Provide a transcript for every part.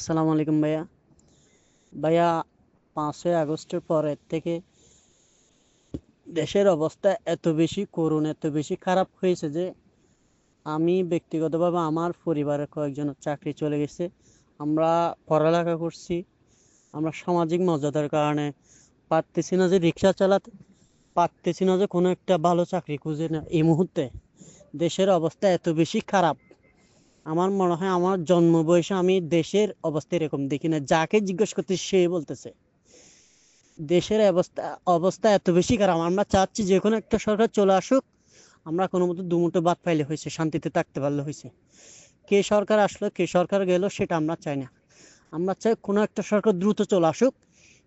আসসালামু আলাইকুম ভাইয়া। ভাইয়া, 5ই আগস্টের পরের থেকে দেশের অবস্থা এত বেশি করুণ, এত বেশি খারাপ হয়েছে যে আমি ব্যক্তিগতভাবে আমার পরিবারের কয়েকজনের চাকরি চলে গেছে। আমরা পড়ালেখা করছি, আমরা সামাজিক মর্যাদার কারণে পারতেছি না যে রিক্সা চালাতে, পারতেছি না যে কোনো একটা ভালো চাকরি খুঁজে না। এই মুহূর্তে দেশের অবস্থা এত বেশি খারাপ, আমার মনে হয় আমার জন্ম বয়সে আমি দেশের অবস্থা এরকম দেখি না। যাকে জিজ্ঞেস করতে সে বলতেছে দেশের অবস্থা অবস্থা এত বেশি খারাপ। আমরা চাচ্ছি যে কোনো একটা সরকার চলে আসুক, আমরা কোনো মতো দুমুঠো ভাত পাইলে হয়েছে, শান্তিতে থাকতে পারলে হয়েছে। কে সরকার আসলো কে সরকার গেল সেটা আমরা চাই না। আমরা চাই কোনো একটা সরকার দ্রুত চলে আসুক।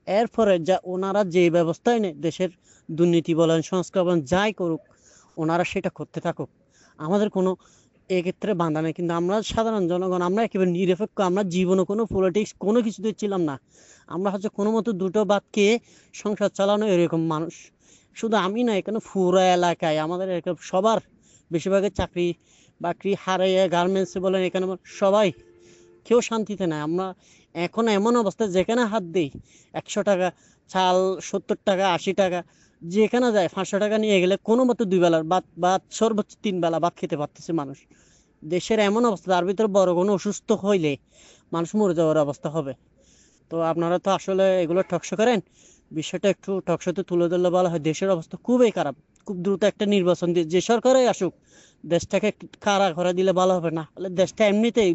এরপরে যা ওনারা যে ব্যবস্থায় নেই, দেশের দুর্নীতি বলেন সংস্কার বলেন যাই করুক, ওনারা সেটা করতে থাকুক। আমাদের কোনো এক্ষেত্রে বাধা নেই, কিন্তু আমরা সাধারণ জনগণ আমরা একেবারে নিরপেক্ষ। আমরা জীবনে কোনো পলিটিক্স কোনো কিছুতে ছিলাম না। আমরা হচ্ছে কোনো মতো দুটো ভাত খেয়ে সংসার চালানো এরকম মানুষ। শুধু আমি না, এখানে পুরো এলাকায় আমাদের এরকম সবার বেশিরভাগের চাকরি বাকরি হারিয়ে গার্মেন্টসে বলেন, এখানে সবাই কেউ শান্তিতে নাই। আমরা এখন এমন অবস্থা যেখানে হাত দিই 100 টাকা চাল, 70 টাকা, 80 টাকা, যেখানে যায় 500 টাকা নিয়ে গেলে কোনো মতো দুই বেলার ভাত, সর্বোচ্চ 3 বেলা ভাত খেতে পারতেছে মানুষ। দেশের এমন অবস্থা, তার ভিতরে বড় কোনো অসুস্থ হইলে মানুষ মরে যাওয়ার অবস্থা হবে। তো আপনারা তো আসলে এগুলো টকশো করেন, বিষয়টা একটু টকশোতে তুলে ধরলে ভালো হয়। দেশের অবস্থা খুবই খারাপ। খুব দ্রুত একটা নির্বাচন দিয়ে যে সরকারই আসুক, দেশটাকে একটু খাড়া করে দিলে ভালো হবে। না হলে দেশটা এমনিতেই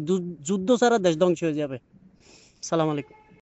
যুদ্ধ ছাড়া দেশ ধ্বংস হয়ে যাবে। সালাম আলাইকুম।